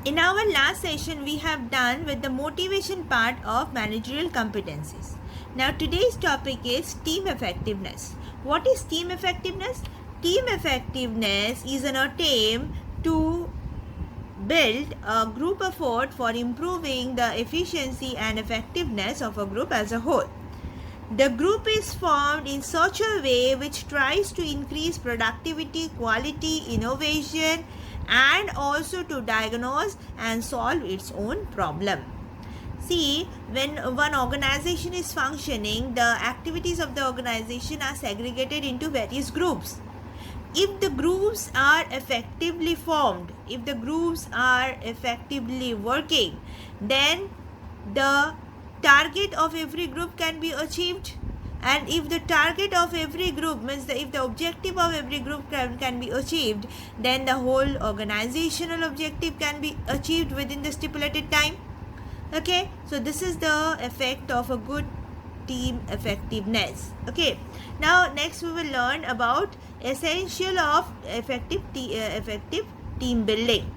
In our last session, we have done with the motivation part of managerial competencies. Now, today's topic is team effectiveness. What is team effectiveness? Team effectiveness is an attempt to build a group effort for improving the efficiency and effectiveness of a group as a whole. The group is formed in such a way which tries to increase productivity, quality, innovation, and also to diagnose and solve its own problem. See, when one organization is functioning, the activities of the organization are segregated into various groups. If the groups are effectively formed, if the groups are effectively working, then the target of every group can be achieved. And if the target of every group means if the objective of every group can be achieved, then the whole organizational objective can be achieved within the stipulated time. Okay, so this is the effect of a good team effectiveness. Okay, now next we will learn about essential of effective team building.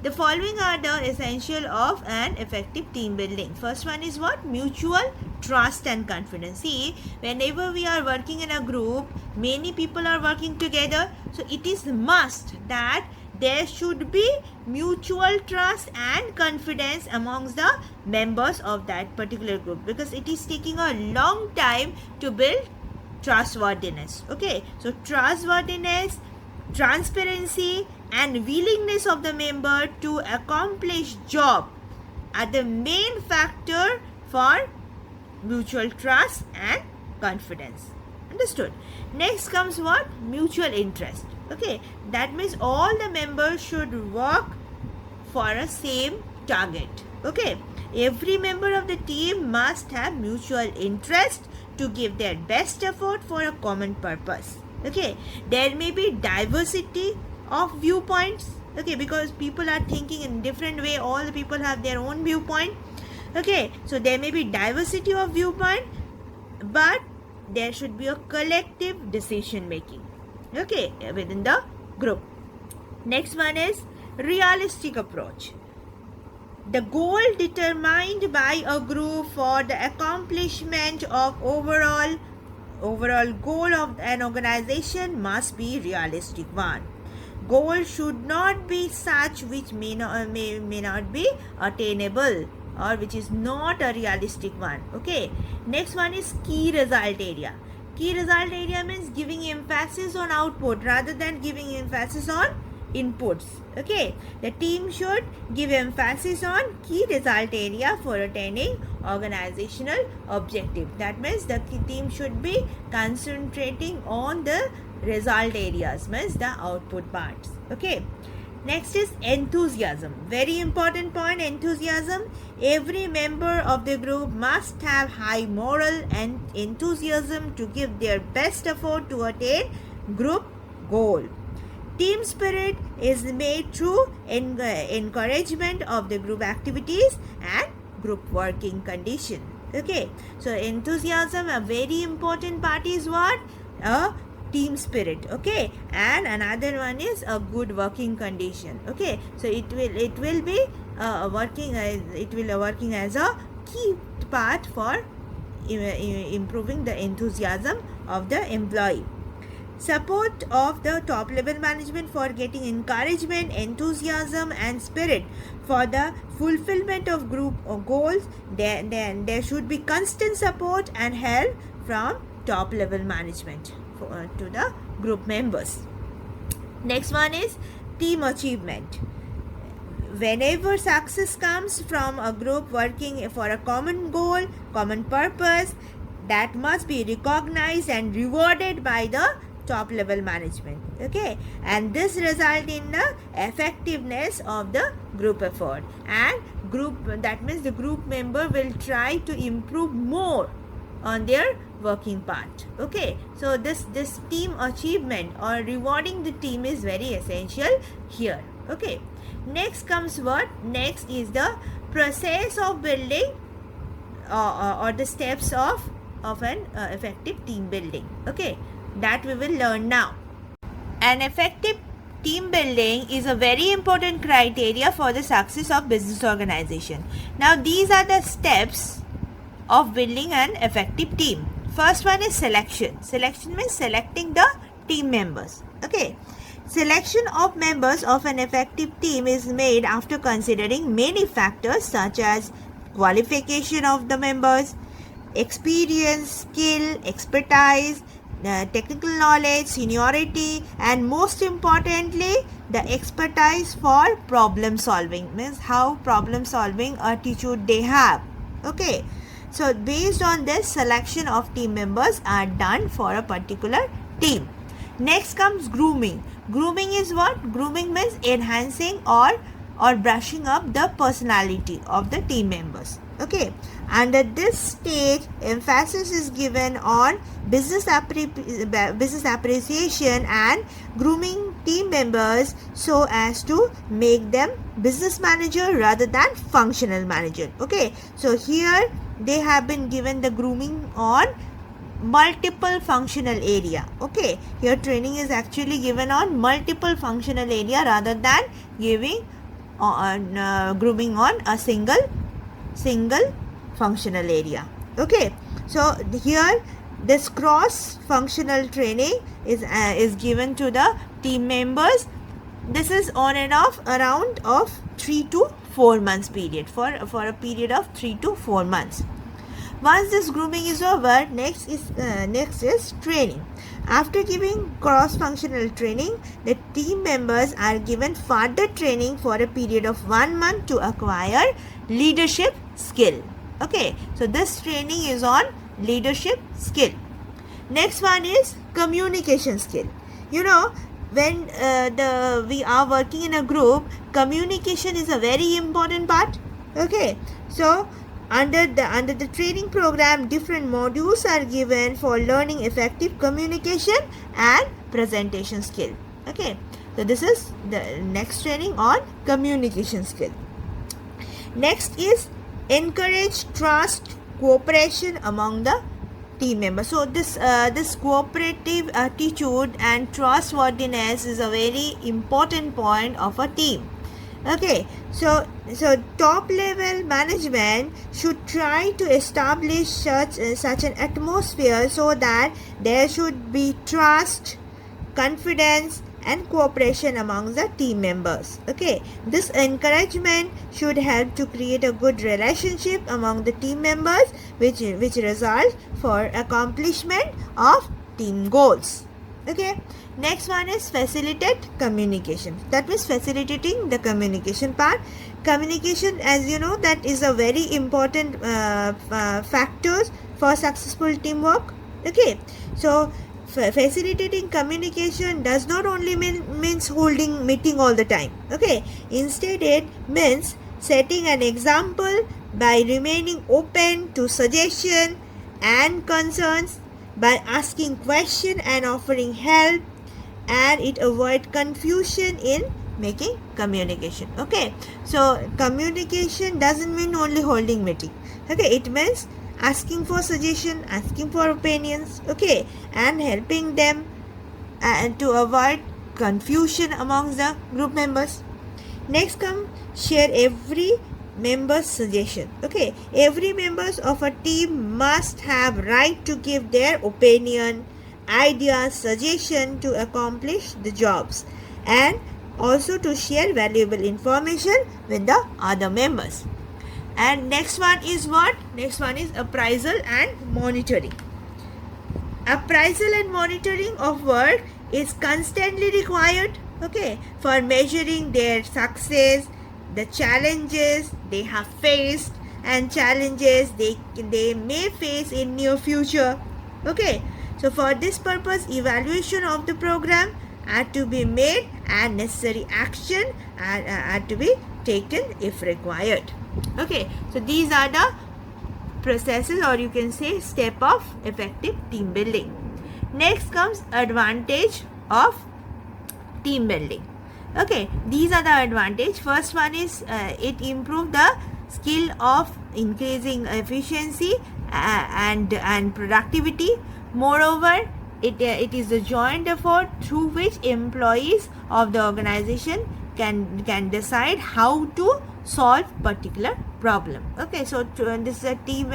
The following are the essential of an effective team building. First one is what? Mutual trust and confidence. See, whenever we are working in a group, many people are working together. So it is must that there should be mutual trust and confidence amongst the members of that particular group, because it is taking a long time to build trustworthiness. Okay, so trustworthiness, transparency, and willingness of the member to accomplish job are the main factor for mutual trust and confidence. Understood? Next comes what? Mutual interest. Okay, that means all the members should work for a same target. Okay, every member of the team must have mutual interest to give their best effort for a common purpose. Okay, there may be diversity of viewpoints. Okay, because people are thinking in different way, all the people have their own viewpoint. Okay, so there may be diversity of viewpoint, but there should be a collective decision making. Okay, within the group. Next one is realistic approach. The goal determined by a group for the accomplishment of overall goal of an organization must be realistic one. Goal should not be such which may not be attainable or which is not a realistic one. Okay, next one is key result area. Key result area means giving emphasis on output rather than giving emphasis on inputs. Okay, the team should give emphasis on key result area for attaining organizational objective. That means the team should be concentrating on the result areas, means the output parts. Okay, next is enthusiasm. Very important point, enthusiasm. Every member of the group must have high moral and enthusiasm to give their best effort to attain group goal. Team spirit is made through encouragement of the group activities and group working condition. Okay, so enthusiasm, a very important part is what? A team spirit. Okay, and another one is a good working condition. Okay, so it will be working as a key part for improving the enthusiasm of the employee. Support of the top level management for getting encouragement, enthusiasm, and spirit for the fulfillment of group goals. Then there should be constant support and help from top level management to the group members. Next one is team achievement. Whenever success comes from a group working for a common goal, common purpose, that must be recognized and rewarded by the top level management. Okay, and this result in the effectiveness of the group effort, and group, that means the group member will try to improve more on their working part. Okay, so this team achievement or rewarding the team is very essential here. Okay, next comes what? Next is the process of building or the steps of an effective team building. Okay, that we will learn now. An effective team building is a very important criteria for the success of business organization. Now these are the steps of building an effective team. First one is selection. Selection means selecting the team members. Okay. Selection of members of an effective team is made after considering many factors such as qualification of the members, experience, skill, expertise, technical knowledge, seniority, and most importantly, the expertise for problem solving, means how problem solving attitude they have. Okay. So based on this, selection of team members are done for a particular team. Next comes grooming. Grooming is what? Grooming means enhancing or brushing up the personality of the team members. Okay. And at this stage, emphasis is given on business appreciation and grooming team members so as to make them business manager rather than functional manager. Okay. So here they have been given the grooming on multiple functional area. Okay, here training is actually given on multiple functional area rather than giving on grooming on a single functional area. Okay, so here this cross functional training is given to the team members. This is on and off around of 3 to 4 months period, for a period of 3 to 4 months. Once this grooming is over, next is training. After giving cross-functional training, the team members are given further training for a period of 1 month to acquire leadership skill. Okay, so this training is on leadership skill. Next one is communication skill. You know, when we are working in a group, communication is a very important part. Okay, so under the training program, different modules are given for learning effective communication and presentation skill. Okay, so this is the next training on communication skill. Next is encourage trust, cooperation among the team members. So this cooperative attitude and trustworthiness is a very important point of a team. Okay, so top level management should try to establish such an atmosphere so that there should be trust, confidence and cooperation among the team members. Okay, this encouragement should help to create a good relationship among the team members, which result for accomplishment of team goals. Okay, next one is facilitate communication. That means facilitating the communication part. Communication, as you know, that is a very important factor for successful teamwork. Okay, so facilitating communication does not only means holding meeting all the time. Okay, instead it means setting an example by remaining open to suggestion and concerns, by asking question and offering help, and it avoid confusion in making communication. Okay, so communication doesn't mean only holding meeting. Okay, it means asking for suggestion, asking for opinions, okay, and helping them and to avoid confusion amongst the group members. Next come share every member's suggestion. Okay, every members of a team must have right to give their opinion, ideas, suggestion to accomplish the jobs, and also to share valuable information with the other members. And next one is what? Next one is appraisal and monitoring. Appraisal and monitoring of work is constantly required, okay, for measuring their success, the challenges they have faced, and challenges they may face in near future. Okay, so for this purpose, evaluation of the program had to be made and necessary action had to be taken if required. Okay, so these are the processes, or you can say step of effective team building. Next comes advantage of team building. Okay, these are the advantage. First one is it improve the skill of increasing efficiency and productivity. Moreover, it is a joint effort through which employees of the organization can decide how to solve particular problem. Okay, so this is a team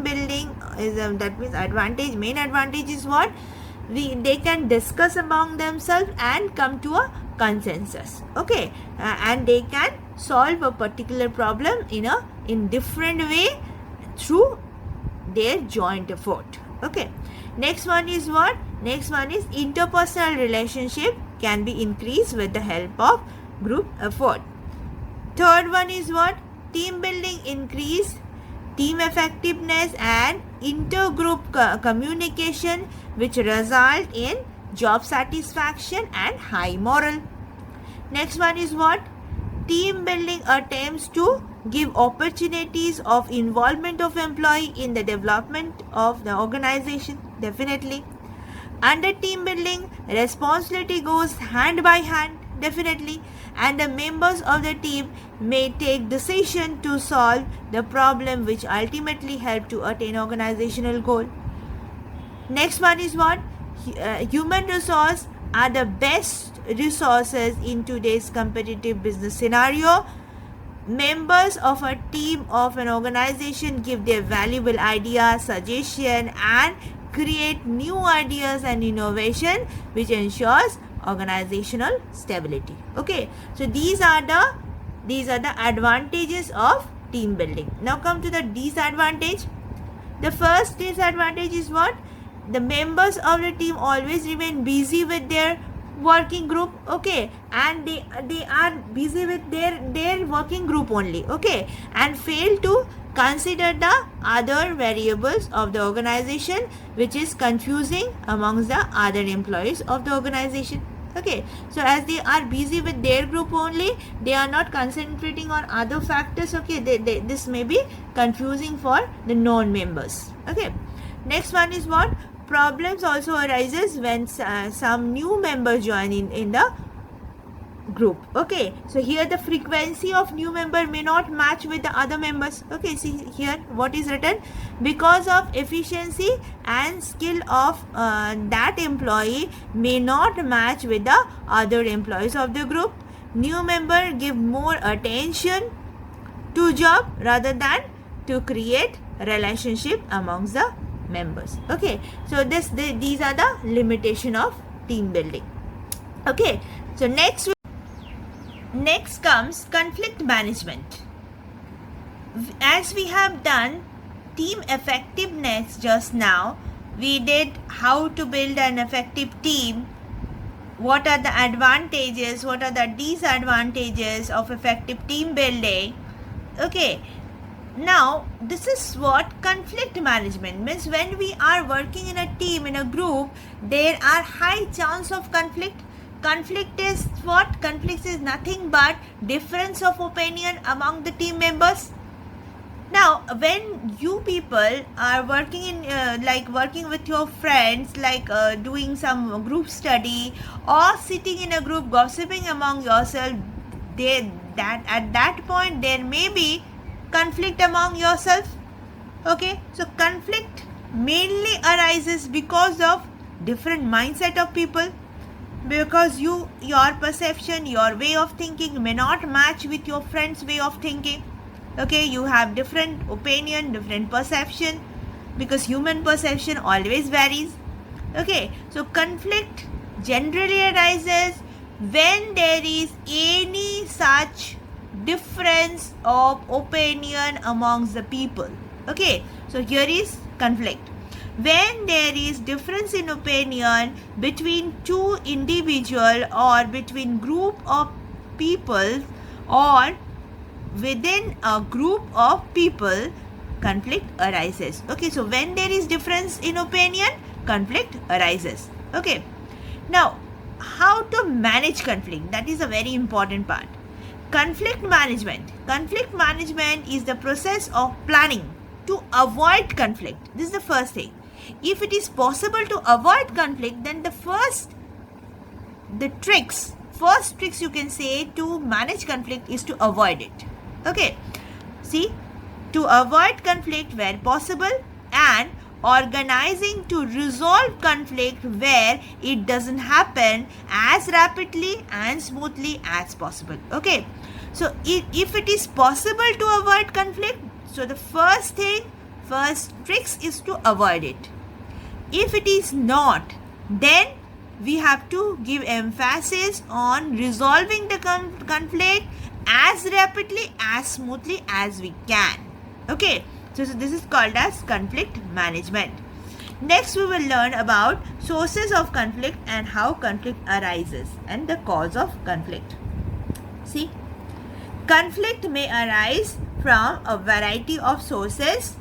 building is that means main advantage is what they can discuss among themselves and come to a consensus. Okay, and they can solve a particular problem in different way through their joint effort. Okay, next one is what? Next one is interpersonal relationship can be increased with the help of group effort. Third one is what? Team building increase team effectiveness and intergroup communication, which result in job satisfaction and high morale. Next one is what? Team building attempts to give opportunities of involvement of employee in the development of the organization. Definitely. Under team building, responsibility goes hand by hand. Definitely. And the members of the team may take decision to solve the problem, which ultimately help to attain organizational goal. Next one is what? Human resource are the best resources in today's competitive business scenario. Members of a team of an organization give their valuable ideas, suggestion, and create new ideas and innovation, which ensures organizational stability. Okay, so these are the advantages of team building. Now come to the disadvantage. The first disadvantage is what? The members of the team always remain busy with their working group. Okay, and they are busy with their working group only. Okay, and fail to consider the other variables of the organization, which is confusing amongst the other employees of the organization. Okay, so as they are busy with their group only, they are not concentrating on other factors. Okay, this may be confusing for the non-members. Okay, next one is what? Problems also arises when some new members join in the group. Okay, so here the frequency of new member may not match with the other members. Okay, see here what is written: because of efficiency and skill of that employee may not match with the other employees of the group. New member give more attention to job rather than to create relationship amongst the members. Okay, so these are the limitation of team building. Okay, so next comes conflict management. As we have done team effectiveness just now, we did how to build an effective team, what are the advantages, what are the disadvantages of effective team building. Okay, now this is what conflict management means. When we are working in a team, in a group, there are high chance of conflict. Conflict is what? Conflict is nothing but difference of opinion among the team members. Now, when you people are working in working with your friends, doing some group study or sitting in a group gossiping among yourself, at that point there may be conflict among yourself. Okay, so conflict mainly arises because of different mindset of people, because your perception, your way of thinking may not match with your friend's way of thinking. Okay, you have different opinion, different perception, because human perception always varies. Okay, so conflict generally arises when there is any such difference of opinion amongst the people. Okay, so here is conflict. When there is difference in opinion between two individual or between group of people or within a group of people, conflict arises. Okay, so when there is difference in opinion, conflict arises. Okay, now how to manage conflict? That is a very important part. Conflict management. Conflict management is the process of planning to avoid conflict. This is the first thing. If it is possible to avoid conflict, then the first tricks you can say to manage conflict is to avoid it. Okay, see, to avoid conflict where possible and organizing to resolve conflict where it doesn't happen as rapidly and smoothly as possible. Okay, so if it is possible to avoid conflict, so the first tricks is to avoid it. If it is not, then we have to give emphasis on resolving the conflict as rapidly, as smoothly as we can. Okay, so this is called as conflict management. Next, we will learn about sources of conflict and how conflict arises and the cause of conflict. See, conflict may arise from a variety of sources.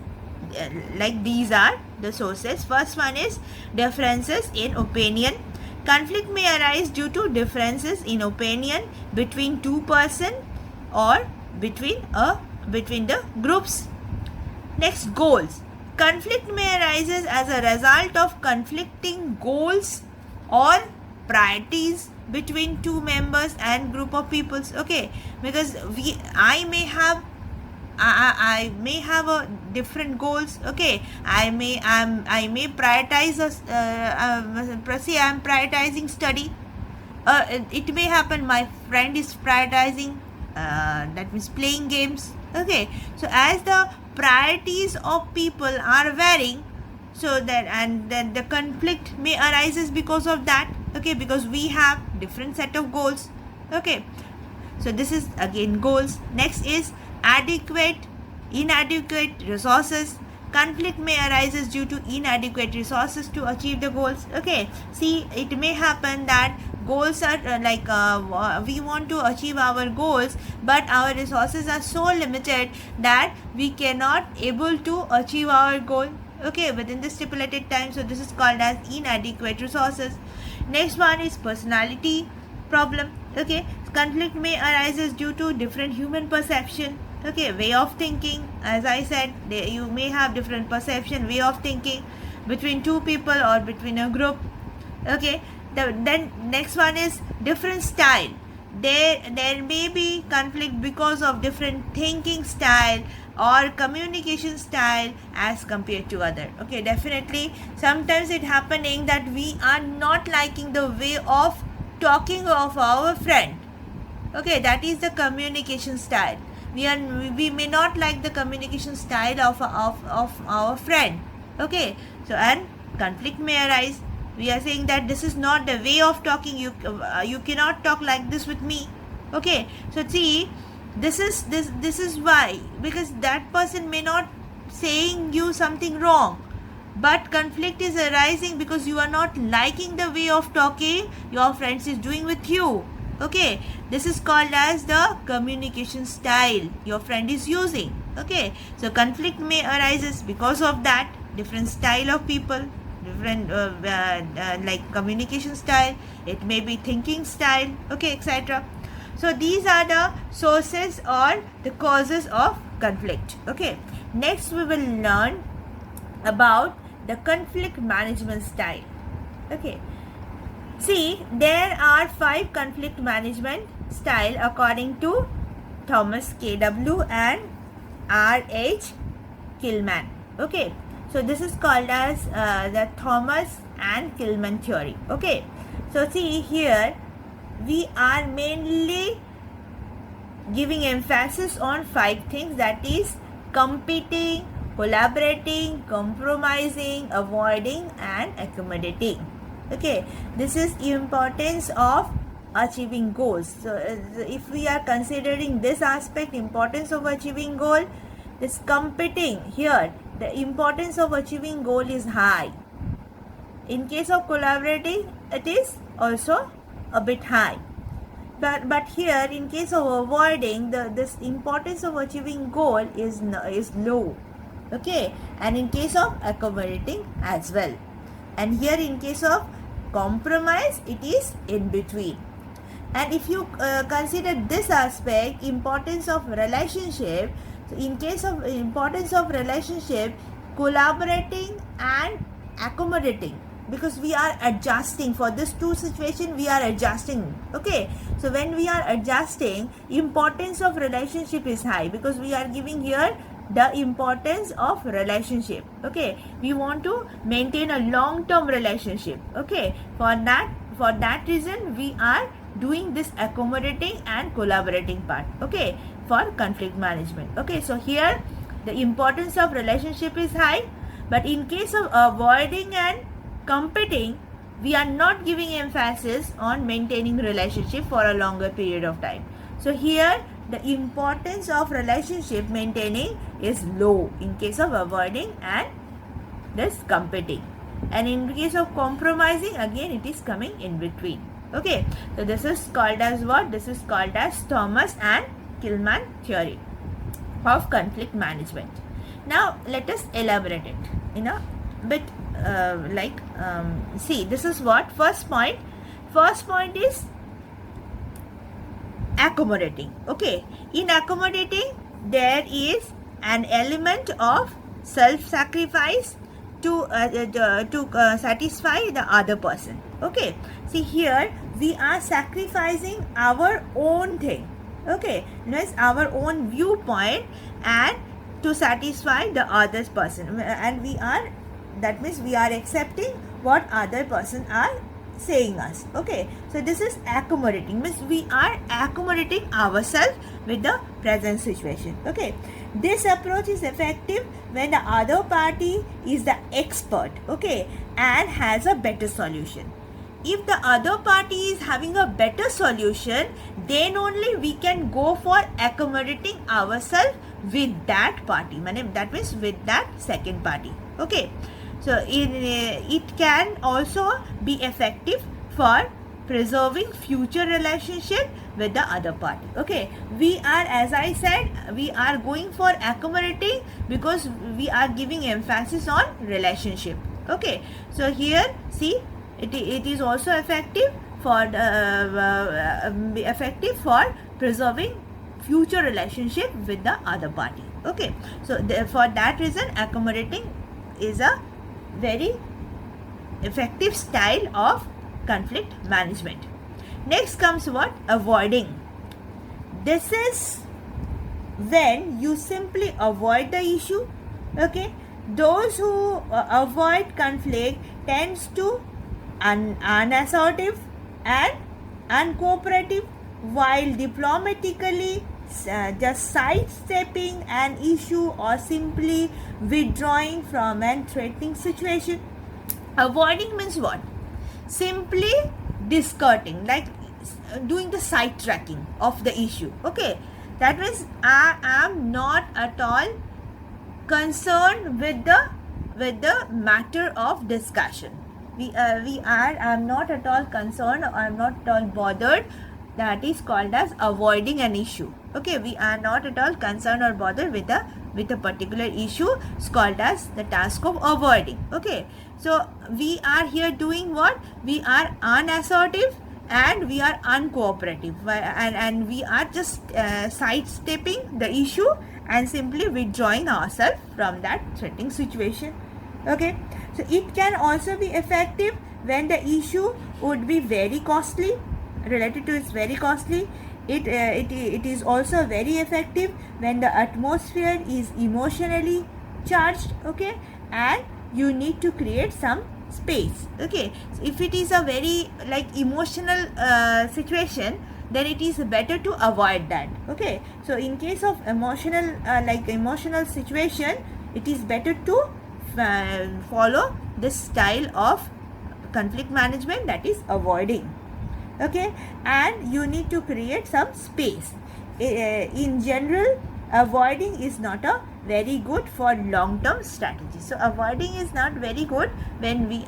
Like these are the sources. First one is differences in opinion. Conflict may arise due to differences in opinion between two persons or between the groups. Next, goals. Conflict may arise as a result of conflicting goals or priorities between two members and group of peoples. Okay, because I may have a different goals. Okay, I may prioritize say I am prioritizing study. It may happen my friend is prioritizing that means playing games. Okay, so as the priorities of people are varying, so that and then the conflict may arises because of that. Okay, because we have different set of goals. Okay, so this is again goals. Next is inadequate resources. Conflict may arises due to inadequate resources to achieve the goals. Okay, see, it may happen that goals are we want to achieve our goals, but our resources are so limited that we cannot able to achieve our goal, okay, within the stipulated time. So this is called as inadequate resources. Next one is personality problem. Okay, conflict may arises due to different human perception. Okay, way of thinking. As I said, you may have different perception, way of thinking between two people or between a group. Okay, then next one is different style. There may be conflict because of different thinking style or communication style as compared to other. Okay, definitely sometimes it happening that we are not liking the way of talking of our friend. Okay, that is the communication style. We may not like the communication style of our friend. Okay, so and conflict may arise. We are saying that this is not the way of talking. You cannot talk like this with me. Okay, so see, this is why, because that person may not saying you something wrong, but conflict is arising because you are not liking the way of talking your friends is doing with you. Okay, this is called as the communication style your friend is using. Okay, so conflict may arises because of that different style of people, different like communication style, it may be thinking style, okay, etc. So these are the sources or the causes of conflict. Okay, next we will learn about the conflict management style. Okay, see, there are 5 conflict management style according to Thomas K.W. and R.H. Killman. Okay, so this is called as the Thomas and Killman theory. Okay, so see here we are mainly giving emphasis on 5 things, that is competing, collaborating, compromising, avoiding and accommodating. Okay, this is importance of achieving goals. So if we are considering this aspect, importance of achieving goal, this competing here, the importance of achieving goal is high. In case of collaborating, it is also a bit high. But here in case of avoiding, this importance of achieving goal is low. Okay, and in case of accommodating as well, and here in case of compromise it is in between. And if you consider this aspect, importance of relationship, so in case of importance of relationship, collaborating and accommodating, because we are adjusting for this 2 situation, we are adjusting. Okay, so when we are adjusting, importance of relationship is high because we are giving here the importance of relationship. Okay, we want to maintain a long term relationship. Okay, for that reason we are doing this accommodating and collaborating part. Okay, for conflict management. Okay, so here the importance of relationship is high, but in case of avoiding and competing, we are not giving emphasis on maintaining relationship for a longer period of time. So here the importance of relationship maintaining is low in case of avoiding and this competing, and in case of compromising, again it is coming in between. Okay, so this is called as what? This is called as Thomas and Kilman theory of conflict management. Now let us elaborate it in a bit see, this is what first point is accommodating. Okay, in accommodating there is an element of self-sacrifice to satisfy the other person. Okay, see here we are sacrificing our own thing. Okay, means our own viewpoint and to satisfy the other person, and that means we are accepting what other person are saying us. Okay, so this is accommodating, means we are accommodating ourselves with the present situation. Okay, this approach is effective when the other party is the expert, okay, and has a better solution. If the other party is having a better solution, then only we can go for accommodating ourselves with that party. That means with that second party. Okay, so it can also be effective for preserving future relationship with the other party. Okay, we are, as I said, we are going for accommodating because we are giving emphasis on relationship. Okay, so here see, it is also effective for preserving future relationship with the other party. Okay, so for that reason accommodating is a very effective style of conflict management. Next comes what? Avoiding. This is when you simply avoid the issue. Okay, those who avoid conflict tends to unassertive and uncooperative, while diplomatically just sidestepping an issue or simply withdrawing from an threatening situation. Avoiding means what? Simply discarding, like doing the sidetracking of the issue. Okay, that means I am not at all concerned with the matter of discussion. I'm not at all concerned, or I'm not at all bothered. That is called as avoiding an issue. Okay, we are not at all concerned or bothered with a particular issue. It's called as the task of avoiding. Okay, so we are here doing what? We are unassertive and we are uncooperative, and we are just sidestepping the issue and simply withdrawing ourselves from that threatening situation. Okay, so it can also be effective when the issue would be very costly, related to is very costly. It is also very effective when the atmosphere is emotionally charged. Okay, and you need to create some space. Okay, so if it is a very emotional situation, then it is better to avoid that. Okay, so in case of emotional situation, it is better to follow this style of conflict management, that is avoiding. Okay, and you need to create some space. In general, avoiding is not a very good for long-term strategy. So avoiding is not very good when we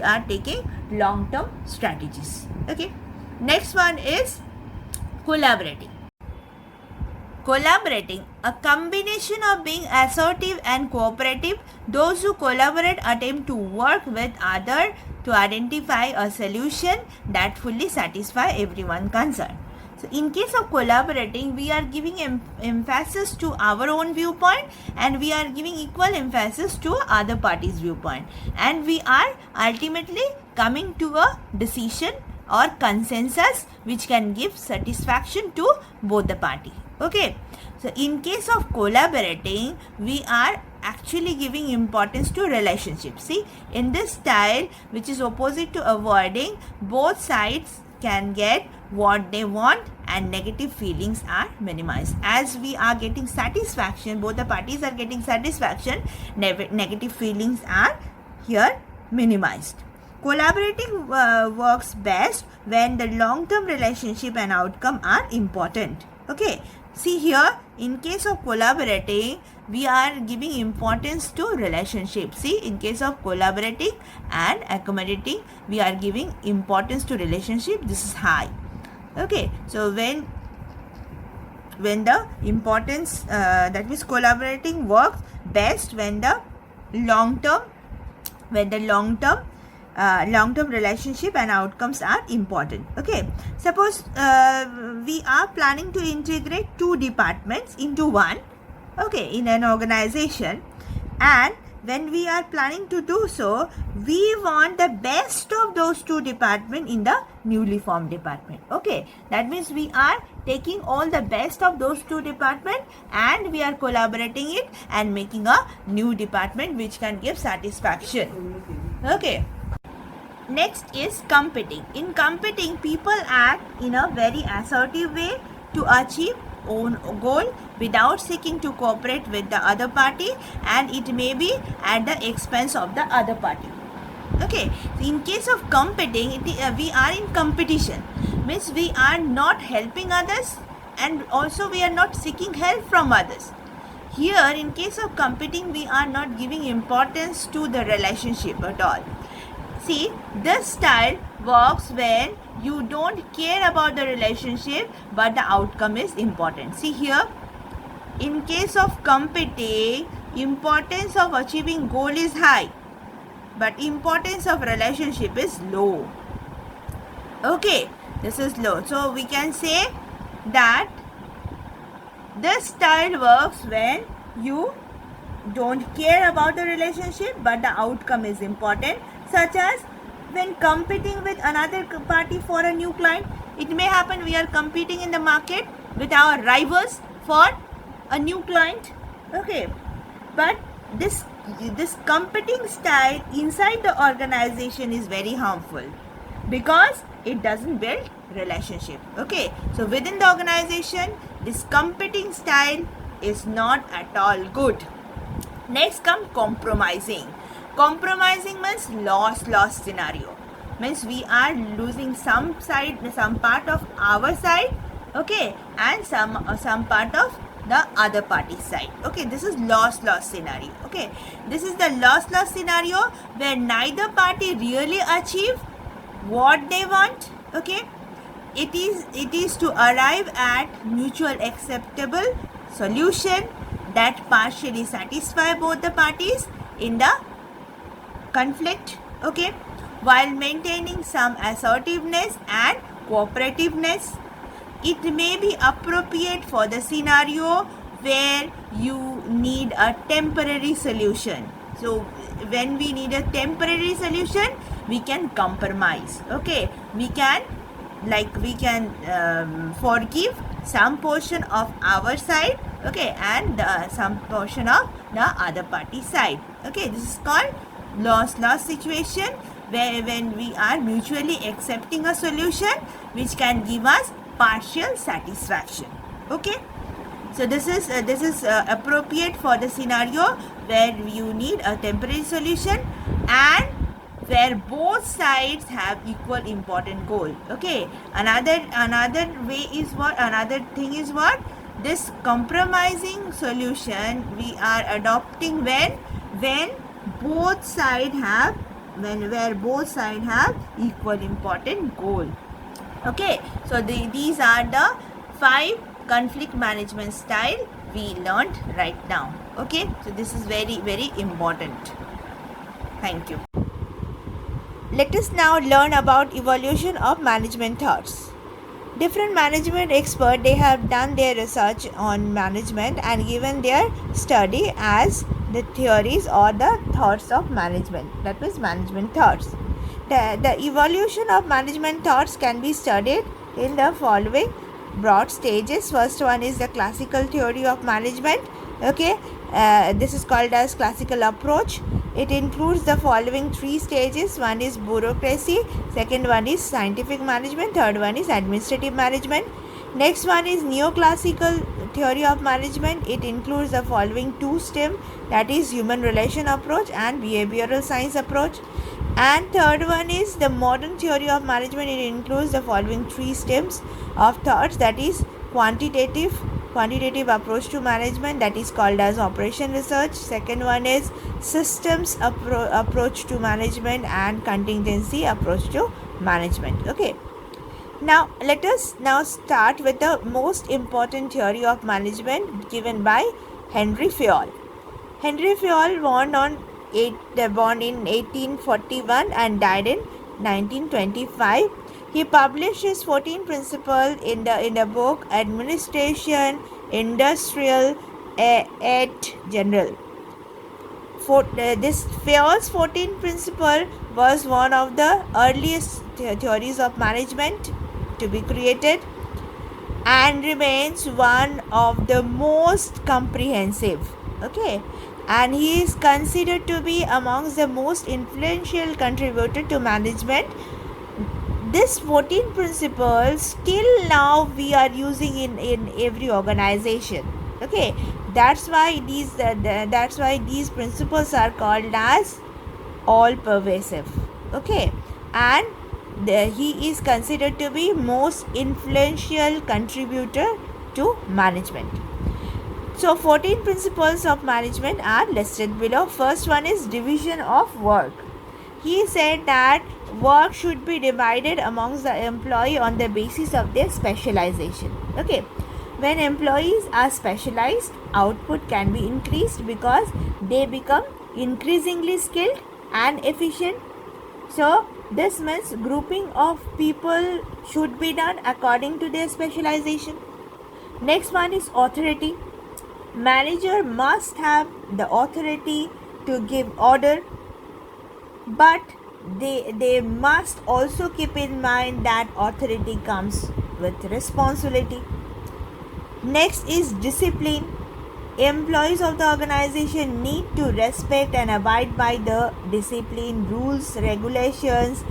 are taking long-term strategies. Okay, next one is collaborating. Collaborating, a combination of being assertive and cooperative. Those who collaborate attempt to work with others to identify a solution that fully satisfies everyone concerned. So in case of collaborating, we are giving emphasis to our own viewpoint and we are giving equal emphasis to other party's viewpoint, and we are ultimately coming to a decision or consensus which can give satisfaction to both the party. Okay, So in case of collaborating, we are actually giving importance to relationships. See, in this style, which is opposite to avoiding, both sides can get what they want and negative feelings are minimized. As we are getting satisfaction, both the parties are getting satisfaction, negative feelings are here minimized. Collaborating works best when the long-term relationship and outcome are important. Okay, see here, in case of collaborating, we are giving importance to relationship. See, in case of collaborating and accommodating, we are giving importance to relationship. This is high. Okay, so when the importance that means collaborating works best when the long term relationship and outcomes are important. Okay, suppose we are planning to integrate two departments into one, okay, in an organization, and when we are planning to do so, we want the best of those two departments in the newly formed department. Okay, that means we are taking all the best of those two departments and we are collaborating it and making a new department which can give satisfaction. Okay, next is competing. In competing, people act in a very assertive way to achieve own goal without seeking to cooperate with the other party, and it may be at the expense of the other party. Okay, in case of competing, we are in competition, means we are not helping others and also we are not seeking help from others. Here, in case of competing, we are not giving importance to the relationship at all. See, this style works when you don't care about the relationship but the outcome is important. See here, in case of competing, importance of achieving goal is high but importance of relationship is low. Okay, this is low. So we can say that this style works when you don't care about the relationship but the outcome is important, such as when competing with another party for a new client. It may happen we are competing in the market with our rivals for a new client. Okay, but this competing style inside the organization is very harmful because it doesn't build relationship. Okay, so within the organization, this competing style is not at all good. Next comes compromising. Compromising means loss scenario. Means we are losing some part of our side, okay, and some part of the other party's side. Okay, this is loss scenario. Okay, this is the loss scenario where neither party really achieve what they want. Okay, it is to arrive at mutual acceptable solution that partially satisfy both the parties in the conflict, okay, while maintaining some assertiveness and cooperativeness. It may be appropriate for the scenario where you need a temporary solution. So when we need a temporary solution, we can compromise. Okay, we can forgive some portion of our side, okay, and some portion of the other party side. Okay, this is called loss situation, where when we are mutually accepting a solution which can give us partial satisfaction. Okay, so this is appropriate for the scenario where you need a temporary solution and where both sides have equal important goal. Okay, another thing is what this compromising solution we are adopting when both sides have equal important goal. Okay, so these are the 5 conflict management style we learned right now. Okay, so this is very, very important. Thank you. Let us now learn about evolution of management thoughts. Different management experts, they have done their research on management and given their study as the theories or the thoughts of management, that is management thoughts. The evolution of management thoughts can be studied in the following broad stages. First one is the classical theory of management. Okay, this is called as classical approach. It includes the following 3 stages. One is bureaucracy, second one is scientific management, third one is administrative management. Next one is neoclassical theory of management. It includes the following 2 stems, that is human relation approach and behavioral science approach. And third one is the modern theory of management. It includes the following 3 stems of thoughts, that is quantitative approach to management, that is called as operation research. Second one is systems approach to management and contingency approach to management. Okay, now let us now start with the most important theory of management given by Henry Fayol. Henry Fayol born in 1841 and died in 1925. He published his 14 principles in the book Administration Industrial et General. This Fayol's 14 principle was one of the earliest theories of management to be created and remains one of the most comprehensive. Okay, and he is considered to be amongst the most influential contributor to management. This 14 principles till now we are using in every organization. Okay, that's why these principles are called as all pervasive. Okay, and he is considered to be most influential contributor to management. So 14 principles of management are listed below. First one is division of work. He said that work should be divided amongst the employee on the basis of their specialization. Okay, when employees are specialized, output can be increased because they become increasingly skilled and efficient. So this means grouping of people should be done according to their specialization. Next one is authority. Manager must have the authority to give order, but they must also keep in mind that authority comes with responsibility. Next is discipline. Employees of the organization need to respect and abide by the discipline, rules, regulations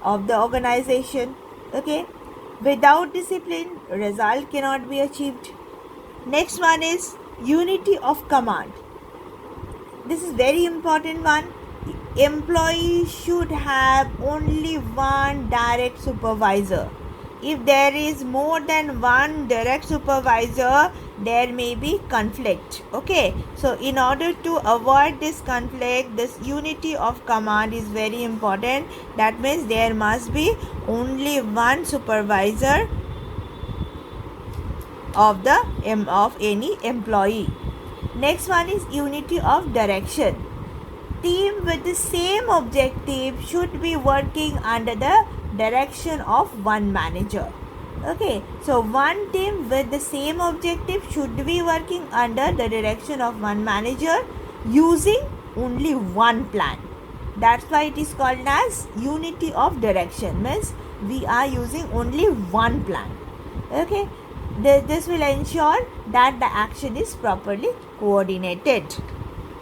of the organization. Okay, without discipline, result cannot be achieved. Next one is unity of command. This is very important one. Employees should have only one direct supervisor. If there is more than one direct supervisor, there may be conflict. Okay, so in order to avoid this conflict, this unity of command is very important. That means there must be only one supervisor of any employee. Next one is unity of direction. Team with the same objective should be working under the direction of one manager. Okay, so one team with the same objective should be working under the direction of one manager using only one plan. That's why it is called as unity of direction. Means we are using only one plan. Okay, this will ensure that the action is properly coordinated.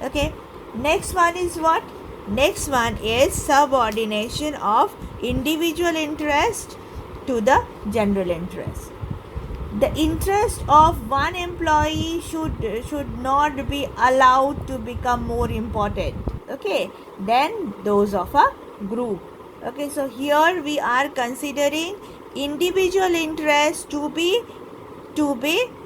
Okay, next one is what? Next one is subordination of individual interest to the general interest. The interest of one employee should not be allowed to become more important, okay, than those of a group. Okay, so here we are considering individual interest to be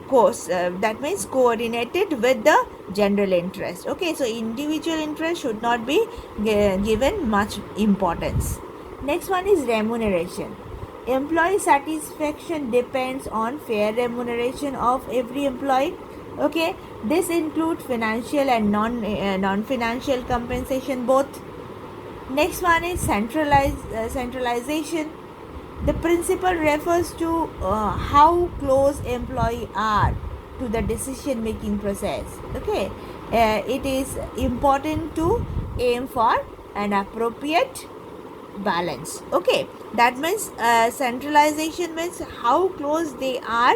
that means coordinated with the general interest. Okay, so individual interest should not be given much importance. Next one is remuneration. Employee satisfaction depends on fair remuneration of every employee. Okay, this includes financial and non-financial compensation both. Next one is centralization. The principle refers to how close employees are to the decision making process. Okay, it is important to aim for an appropriate balance. Okay, that means centralization means how close they are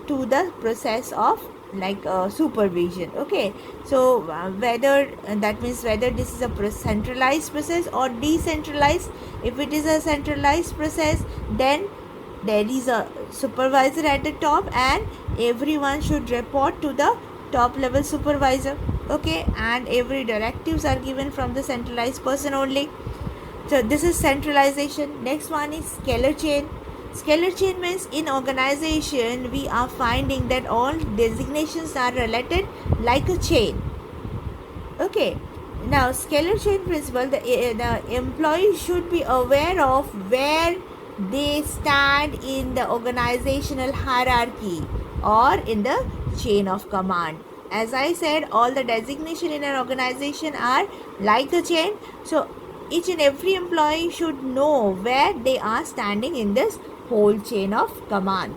to the process of like supervision. Okay, so whether that means whether this is a centralized process or decentralized. If it is a centralized process, then there is a supervisor at the top and everyone should report to the top level supervisor. Okay, and every directives are given from the centralized person only. So this is centralization. Next one is scalar chain. Scalar chain means in organization we are finding that all designations are related like a chain. Okay. Now scalar chain principle, the employee should be aware of where they stand in the organizational hierarchy or in the chain of command. As I said, all the designation in an organization are like a chain. So each and every employee should know where they are standing in this whole chain of command.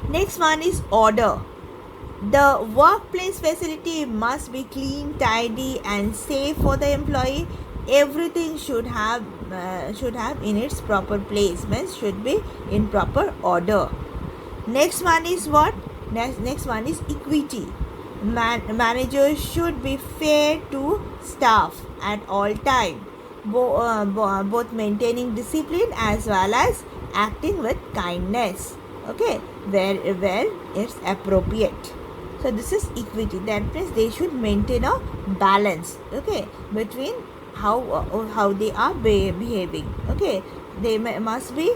Next one is order. The workplace facility must be clean, tidy, and safe for the employee. Everything should have in its proper place. Means should be in proper order. Next one is what? Next one is equity. Managers should be fair to staff at all time, both maintaining discipline as well as acting with kindness. Okay, where it's appropriate. So this is equity. That means they should maintain a balance. Okay, between how they are behaving. Okay, they must be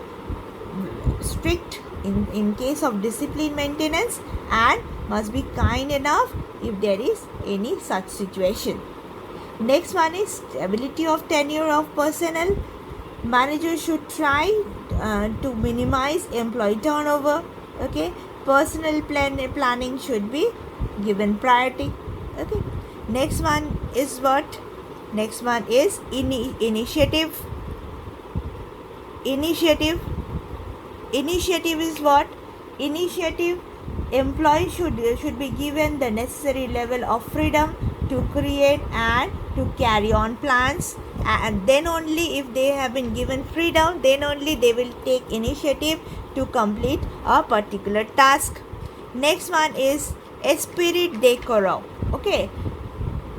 strict in case of discipline maintenance and must be kind enough if there is any such situation. Next one is stability of tenure of personnel. Managers should try to minimize employee turnover. Okay, personal planning should be given priority. Okay, next one is what? Next one is initiative. Initiative is what? Initiative. Employees should be given the necessary level of freedom to create and to carry on plans, and then only if they have been given freedom, then only they will take initiative to complete a particular task. Next one is esprit de corps. Okay,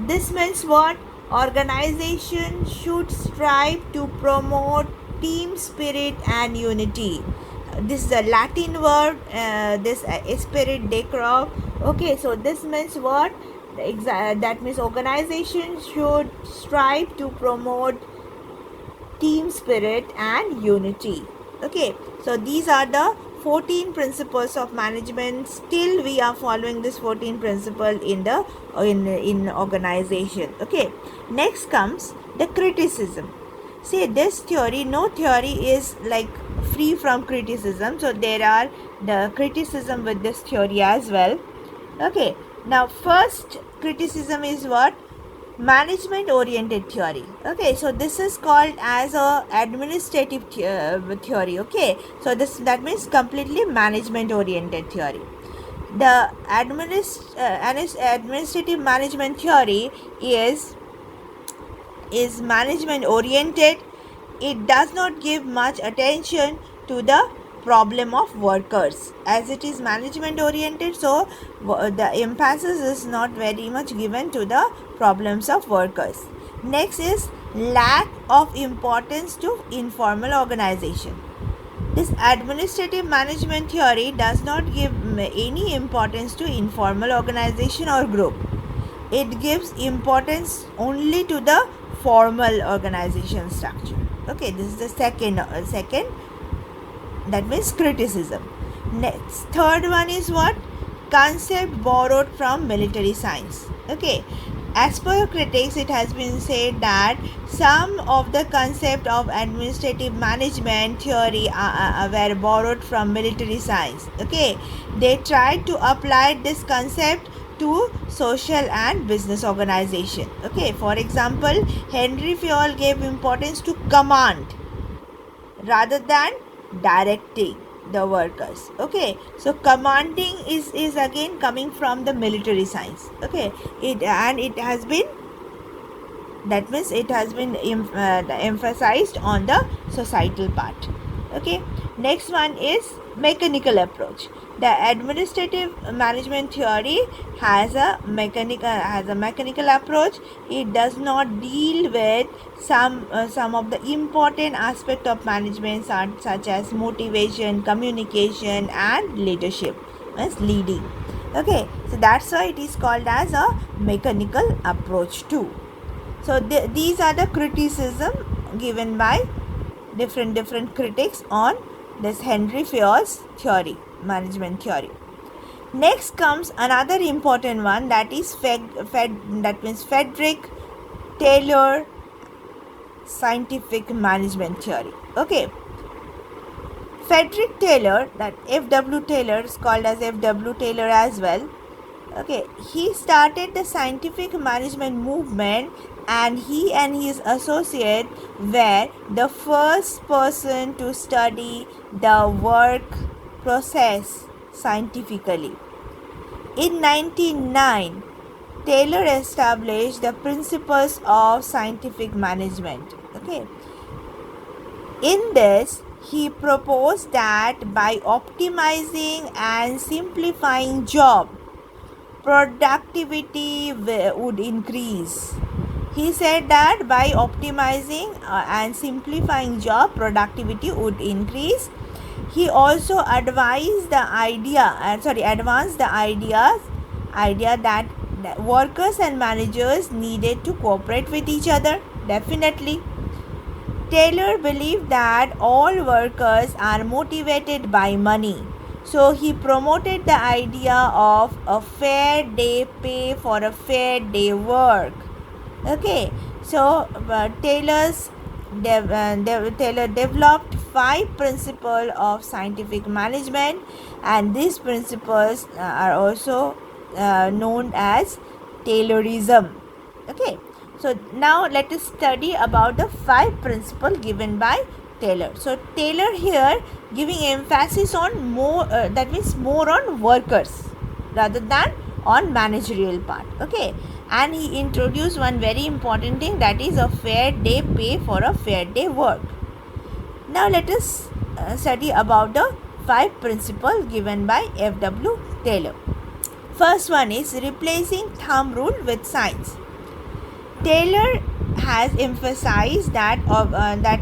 this means what? Organization should strive to promote team spirit and unity. This is a Latin word, this esprit de corps. Okay, so this means what? That means organization should strive to promote team spirit and unity. Okay, so these are the 14 principles of management. Still we are following this 14 principle in the in organization. Okay, next comes the criticism. See, this theory, no theory is like free from criticism, so there are the criticism with this theory as well. Okay, now first criticism is what? Management oriented theory. Okay, so this is called as a administrative theory. Okay, so that means completely management oriented theory. The administrative management theory is management oriented. It does not give much attention to the problem of workers, as it is management oriented, so the emphasis is not very much given to the problems of workers. Next is lack of importance to informal organization. This administrative management theory does not give any importance to informal organization or group. It gives importance only to the formal organization structure. Okay, this is the second that means criticism. Next, third one is what? Concept borrowed from military science. Okay, as per critics, it has been said that some of the concept of administrative management theory were borrowed from military science. Okay, they tried to apply this concept to social and business organization. Okay, for example, Henry Fayol gave importance to command rather than directing the workers. Okay, so commanding is again coming from the military science. Okay, it has been That means it has been emphasized on the societal part. Okay, next one is mechanical approach. The administrative management theory has a mechanical approach. It does not deal with some of the important aspect of management such as motivation, communication, and leadership, as leading. Okay, so that's why it is called as a mechanical approach too. So these are the criticism given by different critics on this Henry Fayol's theory, management theory. Next comes another important one, that is Frederick Taylor scientific management theory. Okay, Frederick Taylor, that F.W. Taylor is called as F.W. Taylor as well. Okay, he started the scientific management movement, and he and his associate were the first person to study the work process scientifically. In 1909, Taylor established the principles of scientific management. Okay, in this, he proposed that by optimizing and simplifying job, productivity would increase. He said that by optimizing and simplifying job, productivity would increase. He also advanced the idea that workers and managers needed to cooperate with each other. Definitely. Taylor believed that all workers are motivated by money. So he promoted the idea of a fair day pay for a fair day work. Okay, so Taylor developed 5 principles of scientific management, and these principles are also known as Taylorism. Okay, so now let us study about the 5 principles given by Taylor. So Taylor here giving emphasis on more, that means more on workers rather than on managerial part. Okay, and he introduced one very important thing, that is a fair day pay for a fair day work. Now let us study about the 5 principles given by F.W. Taylor. First one is replacing thumb rule with science. Taylor has emphasized that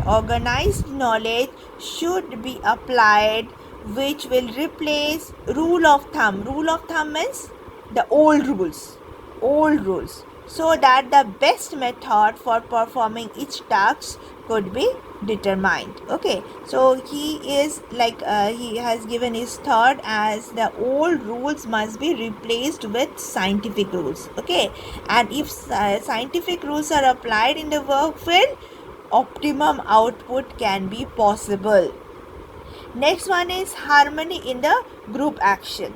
organized knowledge should be applied, which will replace rule of thumb. Rule of thumb means the old rules, so that the best method for performing each task could be determined. Okay, so he is he has given his thought as the old rules must be replaced with scientific rules. Okay, and if scientific rules are applied in the work field, optimum output can be possible. Next one is harmony in the group action.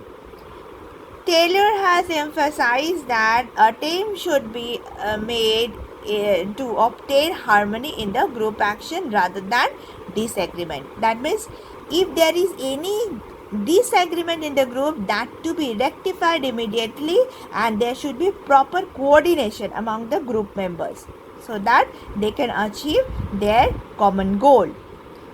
Taylor has emphasized that a team should be made to obtain harmony in the group action rather than disagreement. That means if there is any disagreement in the group, that to be rectified immediately, and there should be proper coordination among the group members so that they can achieve their common goal.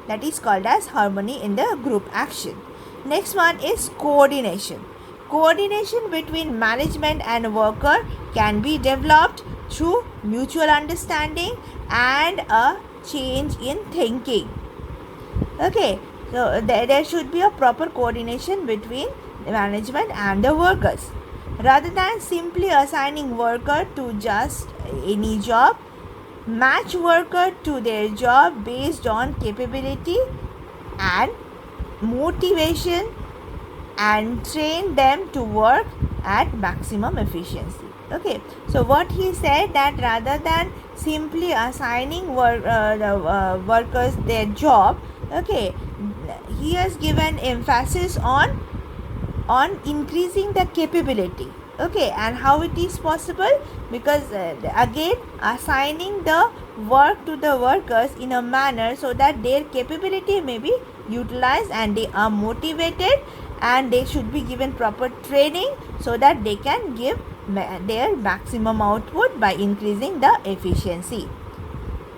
That is called as harmony in the group action. Next one is coordination. Coordination between management and worker can be developed through mutual understanding and a change in thinking. Okay, so there should be a proper coordination between the management and the workers. Rather than simply assigning worker to just any job, match worker to their job based on capability and motivation, and train them to work at maximum efficiency. Okay, so what he said, that rather than simply assigning workers their job, okay, he has given emphasis on increasing the capability. Okay, and how it is possible? Because again, assigning the work to the workers in a manner so that their capability may be utilized and they are motivated, and they should be given proper training so that they can give their maximum output by increasing the efficiency.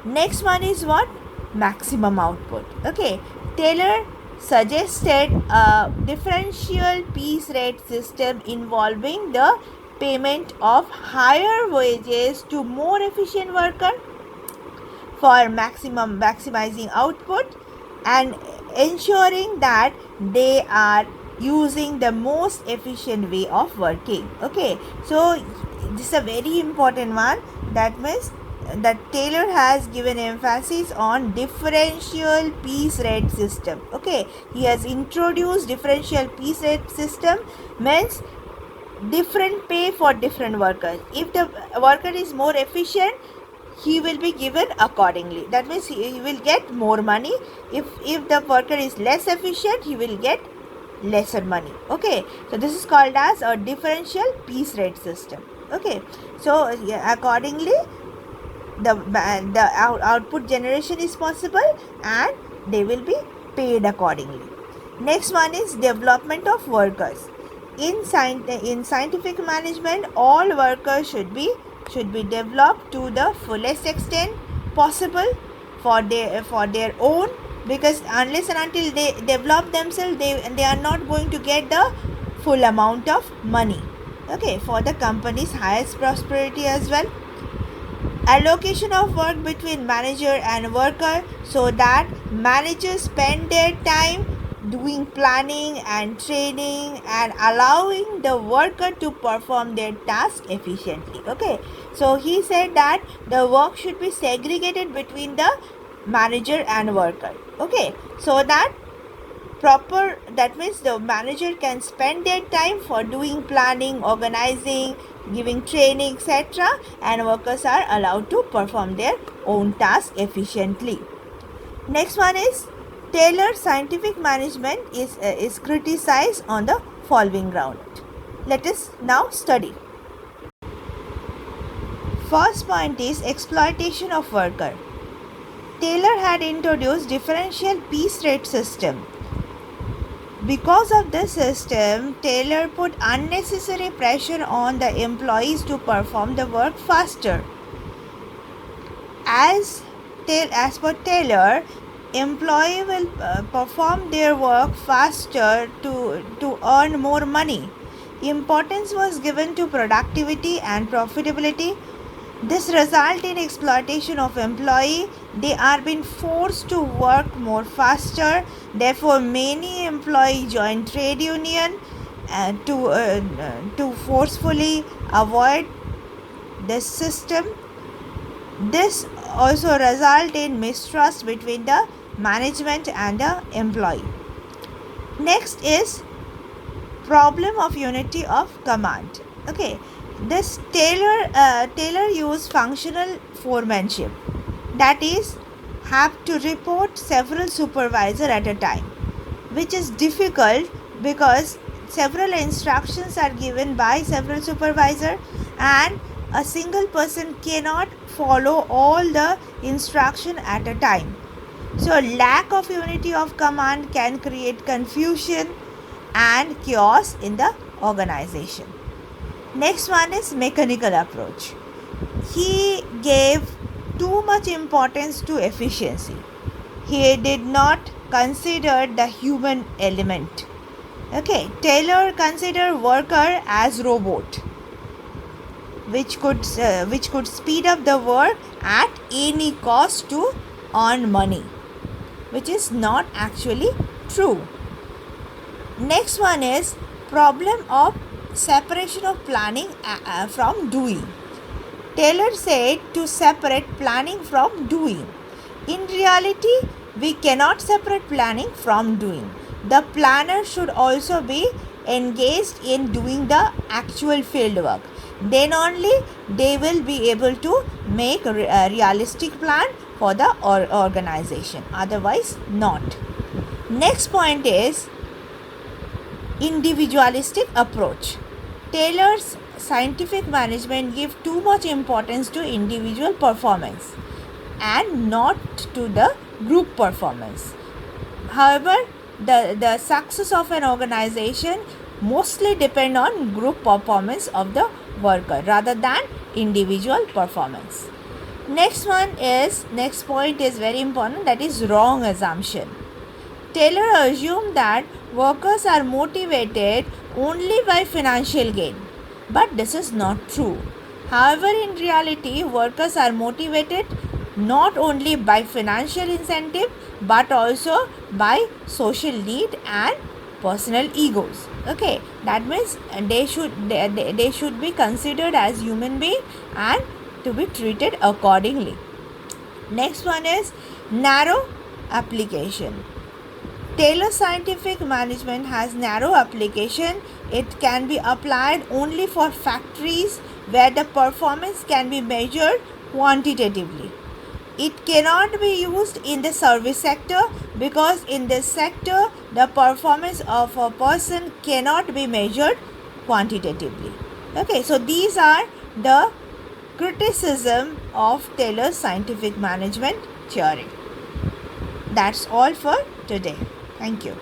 Next one is what? Maximum output. Okay, Taylor suggested a differential piece rate system involving the payment of higher wages to more efficient worker for maximizing output and ensuring that they are using the most efficient way of working. Okay, so this is a very important one. That means that Taylor has given emphasis on differential piece rate system. Okay, he has introduced differential piece rate system, means different pay for different workers. If the worker is more efficient, he will be given accordingly. That means he will get more money. If the worker is less efficient, he will get lesser money. Okay, so this is called as a differential piece rate system. Okay, so accordingly the output generation is possible and they will be paid accordingly. Next one is development of workers. In scientific management, all workers should be developed to the fullest extent possible for their own, because unless and until they develop themselves, they are not going to get the full amount of money. Okay, for the company's highest prosperity as well. Allocation of work between manager and worker, so that managers spend their time doing planning and training and allowing the worker to perform their task efficiently. Okay, so he said that the work should be segregated between the manager and worker. Okay, so that that means the manager can spend their time for doing planning, organizing, giving training, etc., and workers are allowed to perform their own task efficiently. Next one is Taylor's scientific management is criticized on the following ground. Let us now study. First point is exploitation of worker. Taylor had introduced differential piece rate system. Because of this system, Taylor put unnecessary pressure on the employees to perform the work faster. As per Taylor, employee will perform their work faster to earn more money. Importance was given to productivity and profitability. This results in exploitation of employee. They are being forced to work more faster. Therefore, many employees join trade union to forcefully avoid this system. This also results in mistrust between the management and the employee. Next is problem of unity of command. Okay, this Taylor used functional foremanship, that is, have to report several supervisors at a time, which is difficult because several instructions are given by several supervisors and a single person cannot follow all the instruction at a time. So lack of unity of command can create confusion and chaos in the organization. Next one is mechanical approach. He gave too much importance to efficiency. He did not consider the human element. Okay, Taylor considered worker as robot, which could speed up the work at any cost to earn money, which is not actually true. Next one is problem of separation of planning from doing. Taylor said to separate planning from doing. In reality, we cannot separate planning from doing. The planner should also be engaged in doing the actual field work. Then only they will be able to make a realistic plan for the organization. Otherwise, not. Next point is individualistic approach. Taylor's scientific management gives too much importance to individual performance and not to the group performance. However, the success of an organization mostly depend on group performance of the worker rather than individual performance. Next point is very important, that is wrong assumption. Taylor assumed that workers are motivated only by financial gain, but this is not true. However, in reality, workers are motivated not only by financial incentive but also by social need and personal egos. Okay, that means they should be considered as human being and to be treated accordingly. Next one is narrow application. Taylor Scientific Management has narrow application. It can be applied only for factories where the performance can be measured quantitatively. It cannot be used in the service sector because in this sector the performance of a person cannot be measured quantitatively. Okay, so these are the criticism of Taylor's scientific management theory. That's all for today. Thank you.